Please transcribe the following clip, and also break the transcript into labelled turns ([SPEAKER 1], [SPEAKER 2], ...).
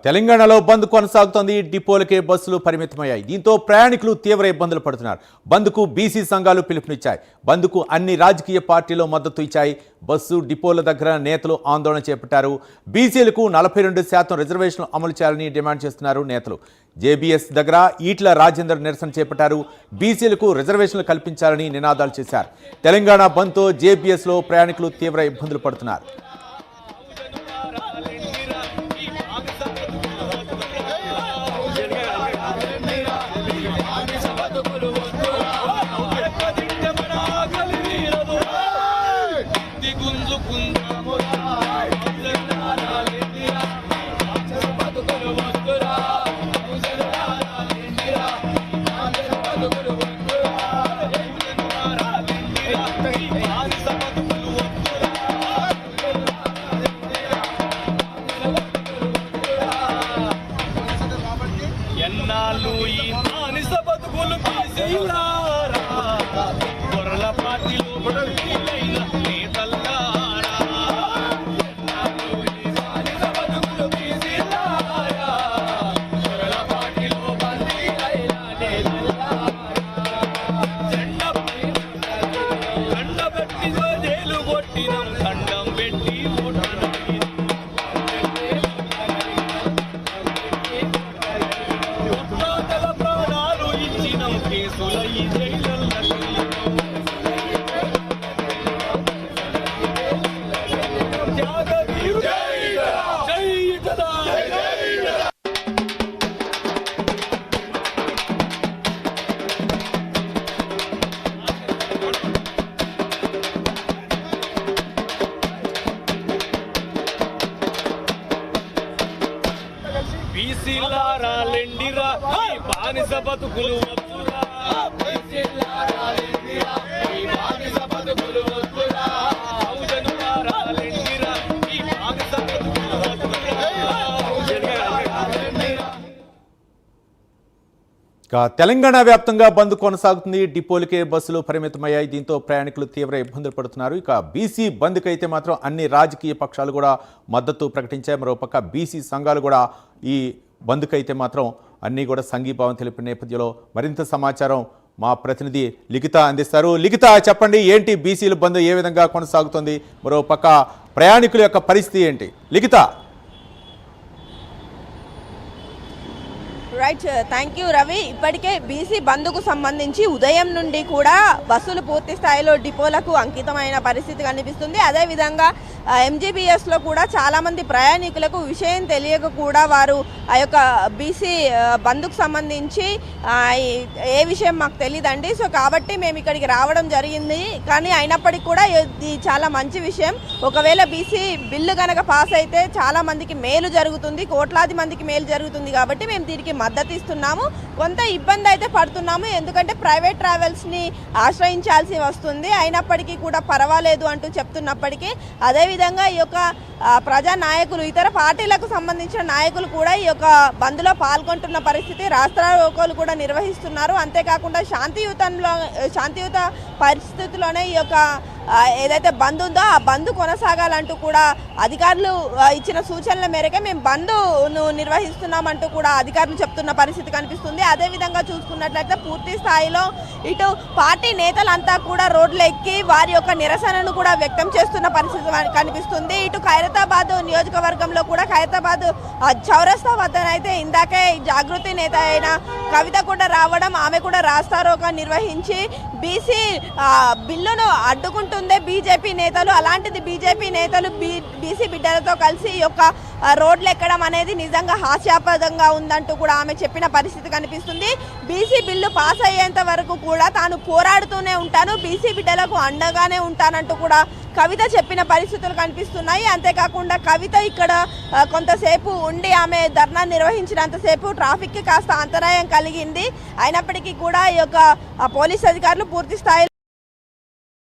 [SPEAKER 1] తెలంగాణలో బంద్ కొనసాగుతోంది. డిపోలకే బస్సులు పరిమితమయ్యాయి. దీంతో ప్రయాణికులు తీవ్ర ఇబ్బందులు పడుతున్నారు. బంద్కు బీసీ సంఘాలు పిలుపునిచ్చాయి. బంద్కు అన్ని రాజకీయ పార్టీలు మద్దతు ఇచ్చాయి. బస్సు డిపోల దగ్గర నేతలు ఆందోళన చేపట్టారు. బీసీలకు 42% రిజర్వేషన్లు అమలు చేయాలని డిమాండ్ చేస్తున్నారు నేతలు. జేబీఎస్ దగ్గర ఈట్ల రాజేందర్ నిరసన చేపట్టారు. బీసీలకు రిజర్వేషన్లు కల్పించాలని నినాదాలు చేశారు. తెలంగాణ బంద్తో జేబీఎస్లో ప్రయాణికులు తీవ్ర ఇబ్బందులు పడుతున్నారు.
[SPEAKER 2] ఎన్నాళ్ళు ఈ మానిస బతుకులు తీసిల్లారా, గొర్రెల పార్టీలో గొడవలైన నేతల్లారా. ఎన్నాళ్ళు ఈ మానిస బతుకులు తీసిల్లారా, గొర్రెల పార్టీలో బందీలైన నేతల్లారా. దండ పెట్టి జైలు కొట్టినం, దండం పెట్టి బీసీలారా లెండిరా, ఈ బానిస బతుకులు వద్దురా. బీసీలారా లెండిరా, ఈ బానిస బతుకులు వద్దురా. బహుజనులారా లెండిరా, ఈ బానిస బతుకులు వద్దురా.
[SPEAKER 1] తెలంగాణ వ్యాప్తంగా బంద్ కొనసాగుతుంది. డిపోలకే బస్సులు పరిమితమయ్యాయి. దీంతో ప్రయాణికులు తీవ్ర ఇబ్బందులు పడుతున్నారు. ఇక బీసీ బంద్కి అయితే మాత్రం అన్ని రాజకీయ పక్షాలు కూడా మద్దతు ప్రకటించాయి. మరోపక్క బీసీ సంఘాలు కూడా ఈ బంద్కి అయితే మాత్రం అన్నీ కూడా సంఘీభావం తెలిపిన నేపథ్యంలో మరింత సమాచారం మా ప్రతినిధి లిఖిత అందిస్తారు. లిఖిత, చెప్పండి, ఏంటి బీసీల బంద్ ఏ విధంగా కొనసాగుతుంది? మరోపక్క ప్రయాణికుల యొక్క పరిస్థితి ఏంటి? Likhita.
[SPEAKER 3] Right, thank you Ravi. ఇప్పటికే బీసీ బంద్కు సంబంధించి ఉదయం నుండి కూడా బస్సులు పూర్తి స్థాయిలో డిపోలకు అంకితమైన పరిస్థితి కనిపిస్తుంది. అదేవిధంగా ఎంజీబీఎస్లో కూడా చాలామంది ప్రయాణికులకు విషయం తెలియక కూడా వారు ఆ యొక్క బీసీ బంద్కు సంబంధించి ఏ విషయం మాకు తెలియదండి, సో కాబట్టి మేము ఇక్కడికి రావడం జరిగింది. కానీ అయినప్పటికీ కూడా ఇది చాలా మంచి విషయం. ఒకవేళ బీసీ బిల్లు కనుక పాస్ అయితే చాలా మందికి మేలు జరుగుతుంది, కోట్లాది మందికి మేలు జరుగుతుంది. కాబట్టి మేము దీనికి మద్దతు ఇస్తున్నాము. కొంత ఇబ్బంది అయితే పడుతున్నాము, ఎందుకంటే ప్రైవేట్ ట్రావెల్స్ని ఆశ్రయించాల్సి వస్తుంది. అయినప్పటికీ కూడా పర్వాలేదు అంటూ చెప్తున్నప్పటికీ అదేవిధంగా ఈ యొక్క ప్రజా నాయకులు, ఇతర పార్టీలకు సంబంధించిన నాయకులు కూడా ఈ యొక్క బంద్లో పాల్గొంటున్న పరిస్థితి, రాస్తారోకోలు కూడా నిర్వహిస్తున్నారు. అంతేకాకుండా శాంతియుత పరిస్థితుల్లోనే ఈ యొక్క ఏదైతే బంద్ ఉందో ఆ బంద్ కొనసాగాలంటూ కూడా అధికారులు ఇచ్చిన సూచనల మేరకే మేము బంద్ను నిర్వహిస్తున్నామంటూ కూడా అధికారులు చెప్తున్న పరిస్థితి కనిపిస్తుంది. అదేవిధంగా చూసుకున్నట్లయితే పూర్తి స్థాయిలో ఇటు పార్టీ నేతలంతా కూడా రోడ్లు ఎక్కి వారి యొక్క నిరసనను కూడా వ్యక్తం చేస్తున్న పరిస్థితి కనిపిస్తుంది. ఇటు ఖైరతాబాద్ నియోజకవర్గంలో కూడా ఖైరతాబాద్ చౌరస్తా వద్దనైతే ఇందాకే జాగృతి నేత అయిన కవిత కూడా రావడం, ఆమె కూడా రాస్తారోకా నిర్వహించి బీసీ బిల్లును అడ్డుకుంటుందే బీజేపీ నేతలు, అలాంటిది బీజేపీ నేతలు బీసీ బిడ్డలతో కలిసి ఈ యొక్క రోడ్లు ఎక్కడం అనేది నిజంగా హాస్యాస్పదంగా ఉందంటూ కూడా ఆమె చెప్పిన పరిస్థితి కనిపిస్తుంది. బీసీ బిల్లు పాస్ అయ్యేంత వరకు కూడా తాను పోరాడుతూనే ఉంటాను, బీసీ బిడ్డలకు అండగానే ఉంటానంటూ కూడా కవిత చెప్పిన పరిస్థితులు కనిపిస్తున్నాయి. అంతేకాకుండా కవిత ఇక్కడ కొంతసేపు ఉండి ఆమె ధర్నా నిర్వహించినంతసేపు ట్రాఫిక్కి కాస్త అంతరాయం కలిగింది. అయినప్పటికీ కూడా ఈ యొక్క పోలీస్ అధికారులు పూర్తి స్థాయిలో